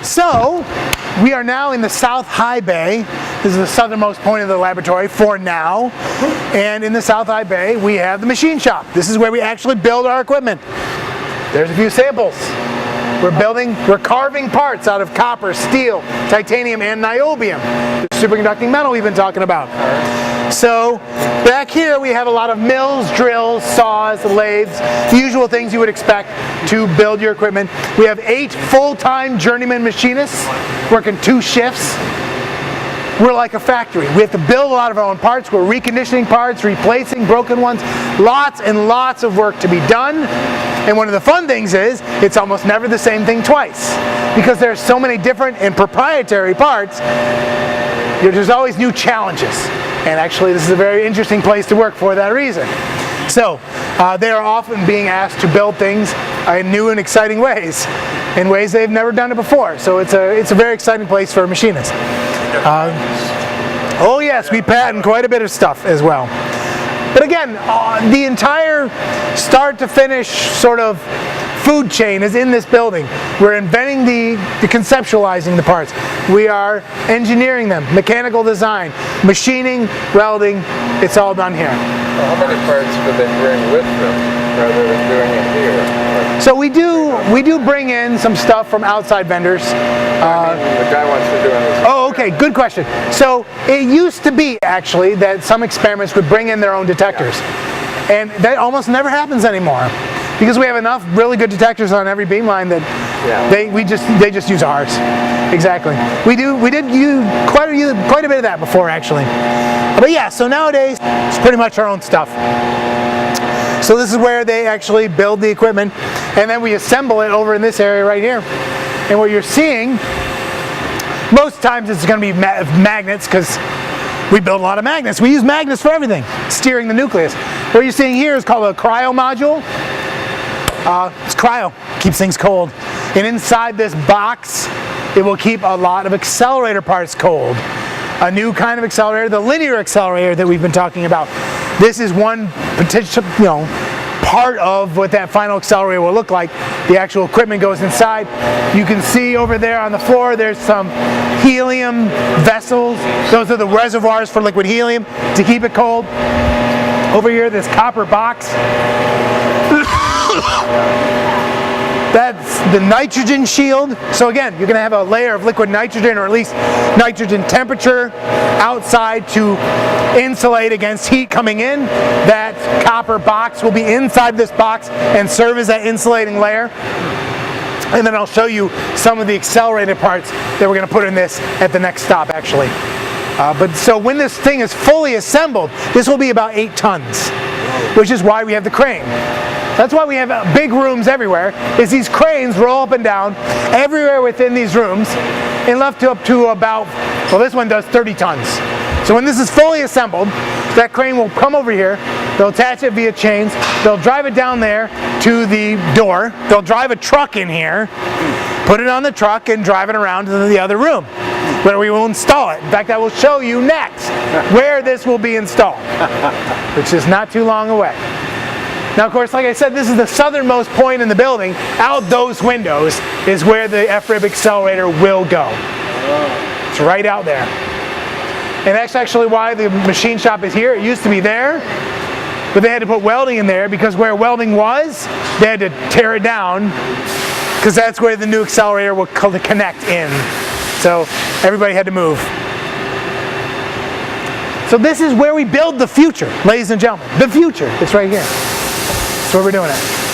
So, we are now in the South High Bay. This is the southernmost point of the laboratory for now. And in the South High Bay, we have the machine shop. This is where we actually build our equipment. There's a few samples. We're carving parts out of copper, steel, titanium, and niobium. The superconducting metal we've been talking about. So back here we have a lot of mills, drills, saws, lathes, the usual things you would expect to build your equipment. We have 8 full-time journeyman machinists working 2 shifts. We're like a factory. We have to build a lot of our own parts. We're reconditioning parts, replacing broken ones. Lots and lots of work to be done. And one of the fun things is, it's almost never the same thing twice. Because there's so many different and proprietary parts, there's always new challenges. And actually, this is a very interesting place to work for that reason. So, they are often being asked to build things in new and exciting ways. In ways they've never done it before. So it's a very exciting place for a machinist. Oh yes, we patent quite a bit of stuff as well. But again, the entire start to finish sort of food chain is in this building. We're inventing the conceptualizing the parts. We are engineering them, mechanical design, machining, welding, it's all done here. Well, how many parts do they bring with them rather than doing it here? So we do bring in some stuff from outside vendors. I mean, the guy wants to do it. Oh, okay, good question. So it used to be actually that some experiments would bring in their own detectors. And that almost never happens anymore. Because we have enough really good detectors on every beamline that they just use ours. Exactly. We did use quite a bit of that before actually. But yeah, so nowadays it's pretty much our own stuff. So this is where they actually build the equipment, and then we assemble it over in this area right here. And what you're seeing, most times it's going to be magnets, because we build a lot of magnets. We use magnets for everything, steering the nucleus. What you're seeing here is called a cryo module. It's cryo, keeps things cold. And inside this box, it will keep a lot of accelerator parts cold. A new kind of accelerator, the linear accelerator that we've been talking about. This is one potential, part of what that final accelerator will look like. The actual equipment goes inside. You can see over there on the floor, there's some helium vessels. Those are the reservoirs for liquid helium to keep it cold. Over here, this copper box. That's the nitrogen shield. So again, you're going to have a layer of liquid nitrogen, or at least nitrogen temperature outside to insulate against heat coming in. That copper box will be inside this box and serve as that insulating layer. And then I'll show you some of the accelerated parts that we're going to put in this at the next stop actually. But so when this thing is fully assembled, this will be about 8 tons, which is why we have the crane. That's why we have big rooms everywhere, is these cranes roll up and down everywhere within these rooms and left up to about, well, this one does 30 tons. So when this is fully assembled, that crane will come over here, they'll attach it via chains, they'll drive it down there to the door, they'll drive a truck in here, put it on the truck and drive it around to the other room where we will install it. In fact, I will show you next where this will be installed, which is not too long away. Now, of course, like I said, this is the southernmost point in the building. Out those windows is where the F-rib accelerator will go. It's right out there. And that's actually why the machine shop is here. It used to be there, but they had to put welding in there because where welding was, they had to tear it down because that's where the new accelerator will connect in. So everybody had to move. So this is where we build the future, ladies and gentlemen. The future. It's right here. That's where we're doing it.